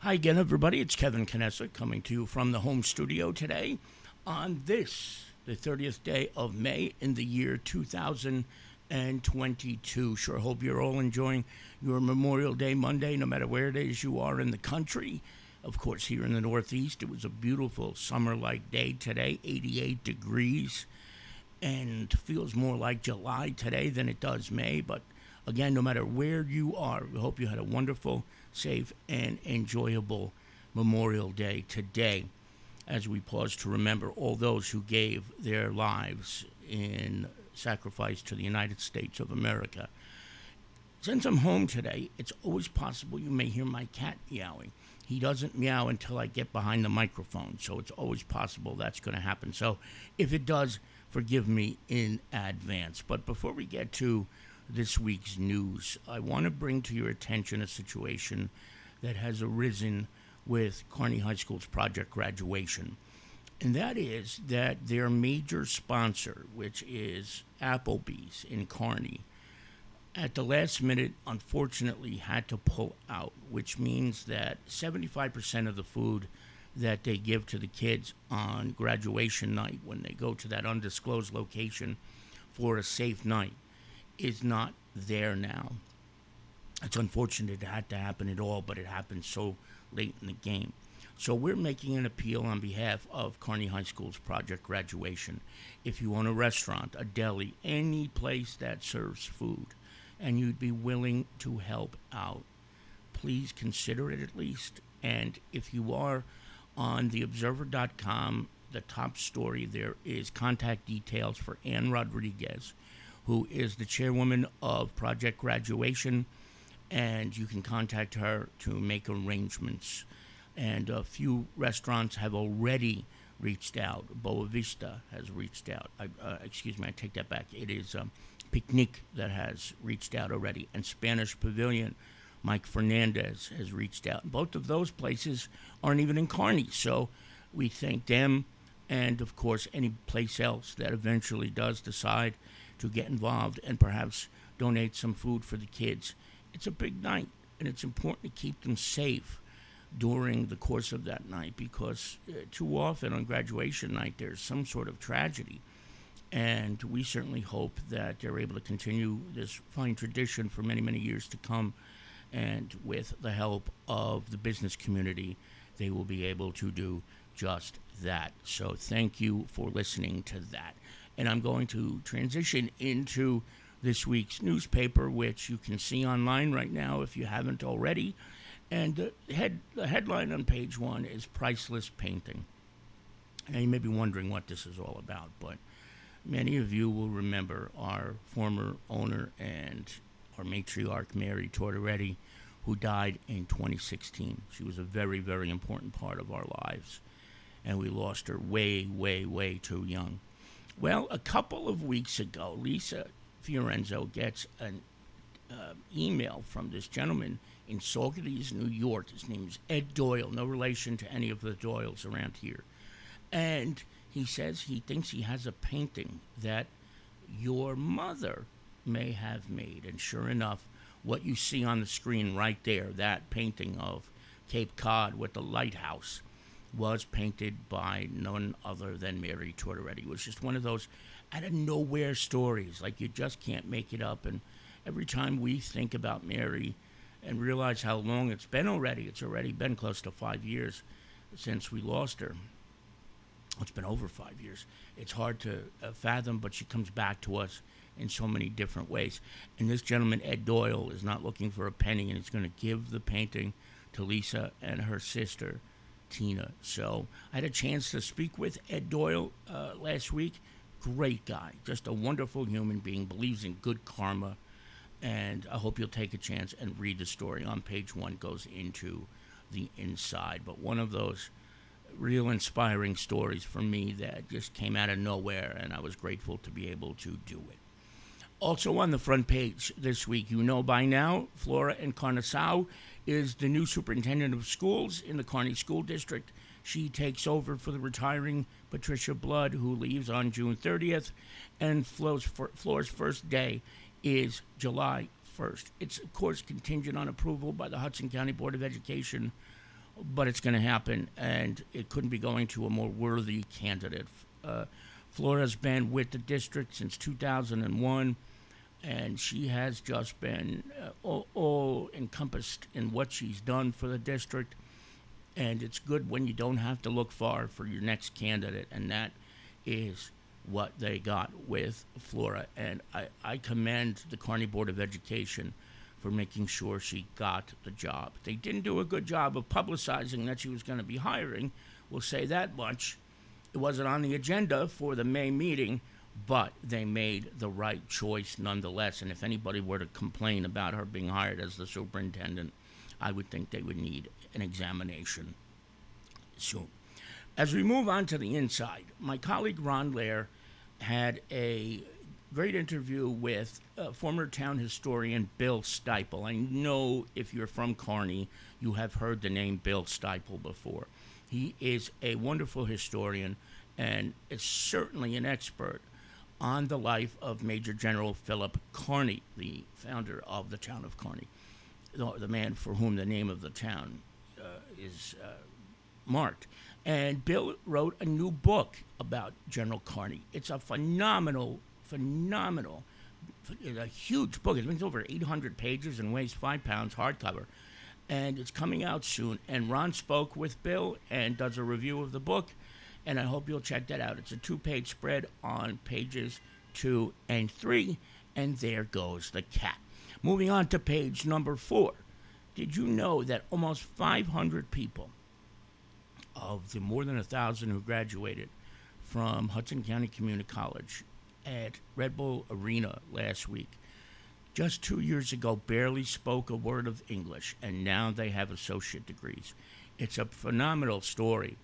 Hi again, everybody. It's Kevin Knessa coming to you from the home studio today on this, the 30th day of May in the year 2022. Sure hope you're all enjoying your Memorial Day Monday, no matter where it is you are in the country. Of course, here in the Northeast, it was a beautiful summer-like day today, 88 degrees, and feels more like July today than it does May. But again, no matter where you are, we hope you had a wonderful, safe, and enjoyable Memorial Day today as we pause to remember all those who gave their lives in sacrifice to the United States of America. Since I'm home today, it's always possible you may hear my cat meowing. He doesn't meow until I get behind the microphone, so it's always possible that's going to happen. So if it does, forgive me in advance. But before we get to this week's news, I want to bring to your attention a situation that has arisen with Kearney High School's Project Graduation. And that is that their major sponsor, which is Applebee's in Kearney, at the last minute, unfortunately, had to pull out, which means that 75% of the food that they give to the kids on graduation night when they go to that undisclosed location for a safe night is not there now. It's unfortunate it had to happen at all, but it happened so late in the game. So we're making an appeal on behalf of Kearney High School's Project Graduation. If you own a restaurant, a deli, any place that serves food, and you'd be willing to help out, please consider it at least. And if you are, on theobserver.com, the top story there is contact details for Ann Rodriguez, who is the chairwoman of Project Graduation, and you can contact her to make arrangements. And a few restaurants have already reached out. Boa Vista has reached out. I take that back. It is Picnic that has reached out already, and Spanish Pavilion, Mike Fernandez has reached out. Both of those places aren't even in Kearney, so we thank them, and of course any place else that eventually does decide to get involved and perhaps donate some food for the kids. It's a big night, and it's important to keep them safe during the course of that night, because too often on graduation night there's some sort of tragedy. And we certainly hope that they're able to continue this fine tradition for many, many years to come. And with the help of the business community, they will be able to do just that. So thank you for listening to that. And I'm going to transition into this week's newspaper, which you can see online right now if you haven't already. And the headline on page one is Priceless Painting. Now, you may be wondering what this is all about, but many of you will remember our former owner and our matriarch, Mary Tortoretti, who died in 2016. She was a very, very important part of our lives, and we lost her way, way, way too young. Well, a couple of weeks ago, Lisa Fiorenzo gets an email from this gentleman in Saugerties, New York. His name is Ed Doyle, no relation to any of the Doyles around here. And he says he thinks he has a painting that your mother may have made. And sure enough, what you see on the screen right there, that painting of Cape Cod with the lighthouse, was painted by none other than Mary Tortoretti. It was just one of those out of nowhere stories, like you just can't make it up. And every time we think about Mary and realize how long it's been already, it's already been close to 5 years since we lost her. It's been over 5 years. It's hard to fathom, but she comes back to us in so many different ways. And this gentleman, Ed Doyle, is not looking for a penny, and he's going to give the painting to Lisa and her sister, Tina. So I had a chance to speak with Ed Doyle last week. Great guy, just a wonderful human being, believes in good karma. And I hope you'll take a chance and read the story. On page one goes into the inside. But one of those real inspiring stories for me that just came out of nowhere, and I was grateful to be able to do it. Also on the front page this week, you know by now, Flora Encarnação is the new superintendent of schools in the Kearney School District. She takes over for the retiring Patricia Blood, who leaves on June 30th, and Flora's first day is July 1st. It's, of course, contingent on approval by the Hudson County Board of Education but it's going to happen, and it couldn't be going to a more worthy candidate. Flora's been with the district since 2001, and she has just been all encompassed in what she's done for the district. And it's good when you don't have to look far for your next candidate, and that is what they got with Flora. And I commend the Kearney Board of Education for making sure she got the job. They didn't do a good job of publicizing that she was going to be hiring. We'll say that much. It wasn't on the agenda for the May meeting, but they made the right choice nonetheless. And if anybody were to complain about her being hired as the superintendent, I would think they would need an examination soon. As we move on to the inside, my colleague Ron Lair had a great interview with former town historian Bill Stipel. I know if you're from Kearney, you have heard the name Bill Stipel before. He is a wonderful historian and is certainly an expert on the life of Major General Philip Kearny, the founder of the town of Kearney, the man for whom the name of the town is marked. And Bill wrote a new book about General Kearny. It's a phenomenal, it's a huge book. It's over 800 pages and weighs 5 pounds, hardcover. And it's coming out soon. And Ron spoke with Bill and does a review of the book. And I hope you'll check that out. It's a 2-page spread on pages 2 and 3. And there goes the cat. Moving on to page number 4. Did you know that almost 500 people of the more than 1,000 who graduated from Hudson County Community College at Red Bull Arena last week, just 2 years ago, barely spoke a word of English, and now they have associate degrees? It's a phenomenal story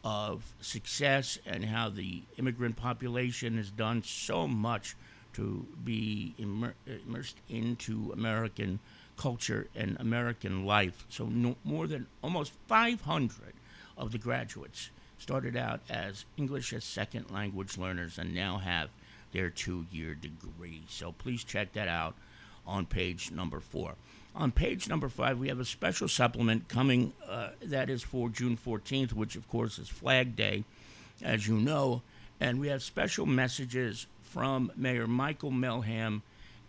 of success and how the immigrant population has done so much to be immersed into American culture and American life. So more than almost 500 of the graduates started out as English as second language learners and now have their 2-year degree. So please check that out on page number 4. On page number 5, we have a special supplement coming that is for June 14th, which of course is Flag Day, as you know. And we have special messages from Mayor Michael Melham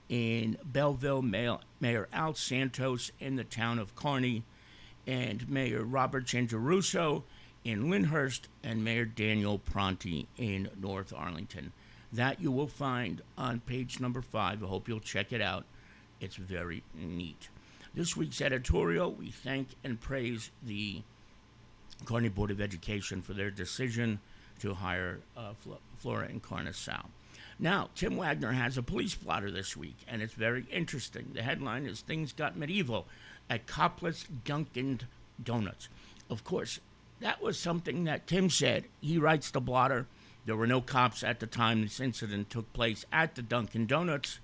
in Belleville, Mayor Al Santos in the town of Kearney, and Mayor Robert Gingeruso in Lyndhurst, and Mayor Daniel Pronti in North Arlington. That you will find on page number 5. I hope you'll check it out. It's very neat. This week's editorial, we thank and praise the Kearney Board of Education for their decision to hire Flora Encarnação. Now, Tim Wagner has a police blotter this week, and it's very interesting. The headline is Things Got Medieval at Copless Dunkin' Donuts. Of course, that was something that Tim said. He writes the blotter. There were no cops at the time this incident took place at the Dunkin' Donuts,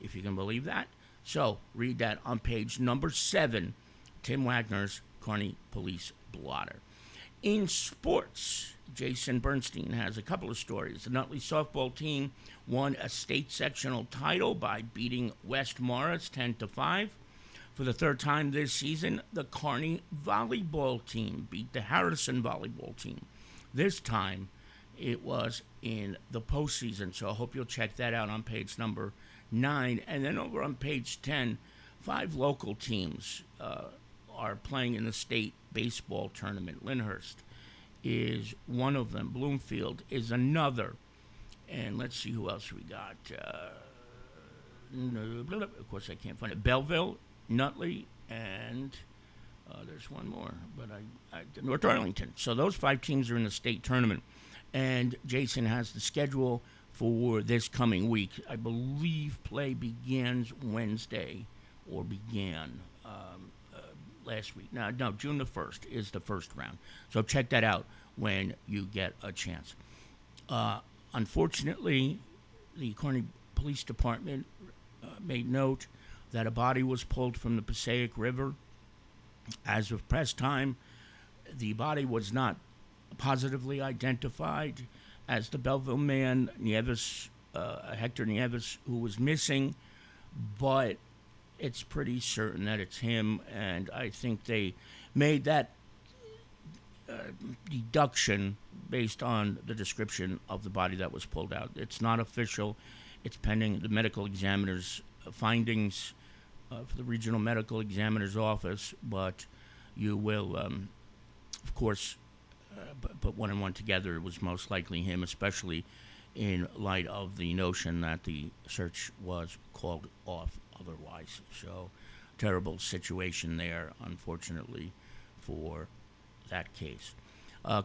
if you can believe that. So, read that on page number 7, Tim Wagner's Kearney Police Blotter. In sports, Jason Bernstein has a couple of stories. The Nutley softball team won a state sectional title by beating West Morris 10-5. For the third time this season, the Kearney volleyball team beat the Harrison volleyball team. This time, it was in the postseason, so I hope you'll check that out on page number 9. And then over on page 10, 5 local teams are playing in the state baseball tournament. Lyndhurst is one of them. Bloomfield is another. And let's see who else we got. Of course, I can't find it. Belleville, Nutley, and there's one more, but North Arlington. So those 5 teams are in the state tournament. And Jason has the schedule for this coming week. I believe play begins Wednesday, or began last week. No, June the 1st is the first round. So check that out when you get a chance. Unfortunately, the Kearney Police Department made note that a body was pulled from the Passaic River. As of press time, the body was not positively identified as the Belleville man, Nieves, Hector Nieves, who was missing, but it's pretty certain that it's him, and I think they made that deduction based on the description of the body that was pulled out. It's not official. It's pending the medical examiner's findings for the regional medical examiner's office, but you will, of course, put one and one together. It was most likely him, especially in light of the notion that the search was called off otherwise. So, terrible situation there, unfortunately, for that case.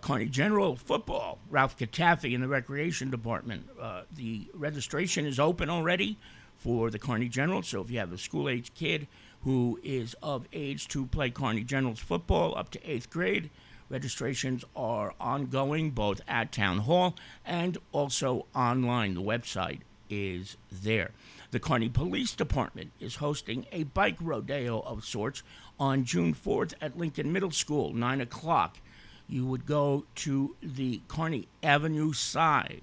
Kearney General football, Ralph Katafi in the recreation department. The registration is open already for the Kearney General, so if you have a school-age kid who is of age to play Kearney General's football up to 8th grade, registrations are ongoing both at Town Hall and also online. The website is there. The Kearney Police Department is hosting a bike rodeo of sorts on June 4th at Lincoln Middle School, 9 o'clock. You would go to the Kearney Avenue side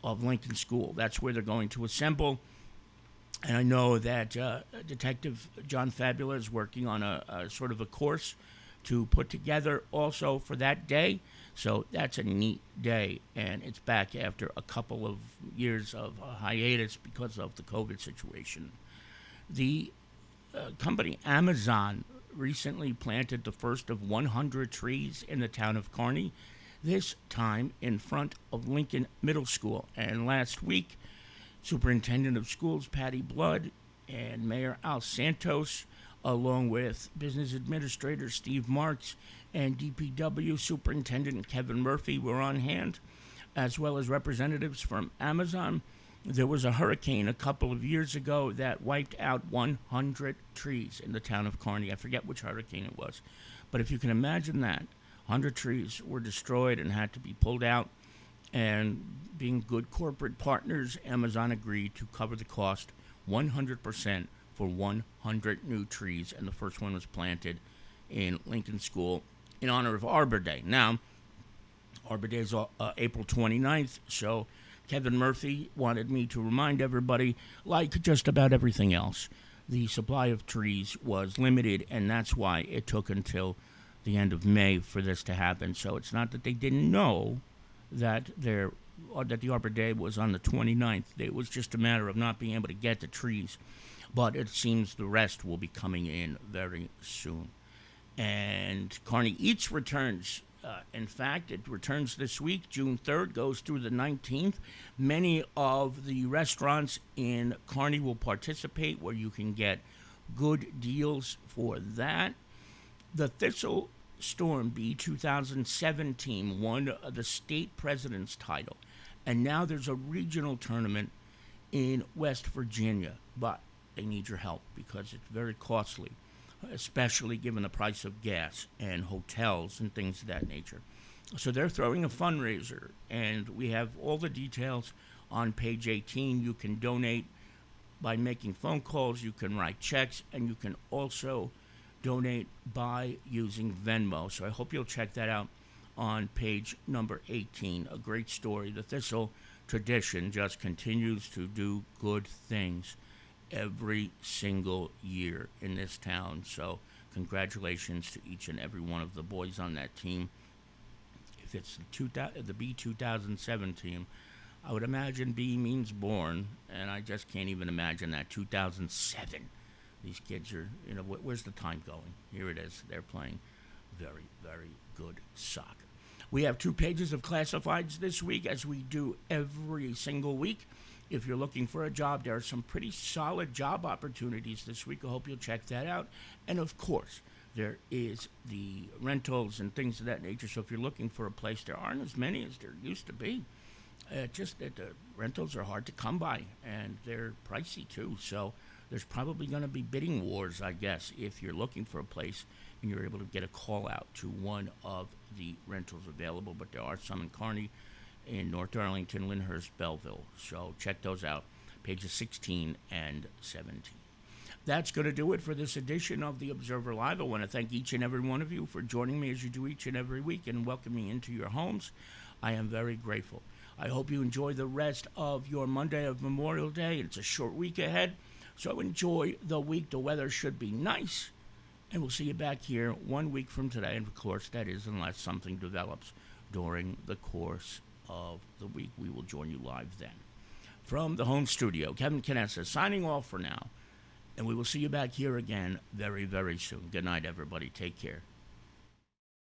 of Lincoln School. That's where they're going to assemble. And I know that Detective John Fabula is working on a sort of a course to put together also for that day. So that's a neat day, and it's back after a couple of years of hiatus because of the COVID situation. The company Amazon recently planted the first of 100 trees in the town of Kearney, this time in front of Lincoln Middle School. And last week, Superintendent of Schools Patty Blood and Mayor Al Santos, along with Business Administrator Steve Marks and DPW Superintendent Kevin Murphy were on hand, as well as representatives from Amazon. There was a hurricane a couple of years ago that wiped out 100 trees in the town of Kearney. I forget which hurricane it was. But if you can imagine that, 100 trees were destroyed and had to be pulled out. And being good corporate partners, Amazon agreed to cover the cost 100% for 100 new trees. And the first one was planted in Lincoln School in honor of Arbor Day. Now, Arbor Day is April 29th, so Kevin Murphy wanted me to remind everybody, like just about everything else, the supply of trees was limited, and that's why it took until the end of May for this to happen. So it's not that they didn't know that the Arbor Day was on the 29th. It was just a matter of not being able to get the trees. But it seems the rest will be coming in very soon. And Kearney Eats returns. In fact, it returns this week, June 3rd, goes through the 19th. Many of the restaurants in Kearney will participate, where you can get good deals for that. The Thistle Storm Bee 2017 won the state president's title. And now there's a regional tournament in West Virginia. But they need your help because it's very costly, especially given the price of gas and hotels and things of that nature. So they're throwing a fundraiser, and we have all the details on page 18. You can donate by making phone calls, you can write checks, and you can also donate by using Venmo. So I hope you'll check that out on page number 18. A great story. The Thistle tradition just continues to do good things every single year in this town. So congratulations to each and every one of the boys on that team. If it's the B 2007 team, I would imagine B means born, and I just can't even imagine that. 2007. These kids are, where's the time going? Here it is. They're playing very, very good soccer. We have 2 pages of classifieds this week, as we do every single week. If you're looking for a job, there are some pretty solid job opportunities this week. I hope you'll check that out. And, of course, there is the rentals and things of that nature. So if you're looking for a place, there aren't as many as there used to be. Just that the rentals are hard to come by, and they're pricey, too. So there's probably going to be bidding wars, I guess, if you're looking for a place and you're able to get a call out to one of the rentals available. But there are some in Kearney, in North Arlington, Lyndhurst, Belleville. So check those out, pages 16 and 17. That's going to do it for this edition of the Observer Live. I want to thank each and every one of you for joining me as you do each and every week and welcoming me into your homes. I am very grateful. I hope you enjoy the rest of your Monday of Memorial Day. It's a short week ahead, so enjoy the week. The weather should be nice, And we'll see you back here 1 week from today. And of course, that is unless something develops during the course of the week. We will join you live then. From the home studio, Kevin Canessa signing off for now. And we will see you back here again very, very soon. Good night, everybody. Take care.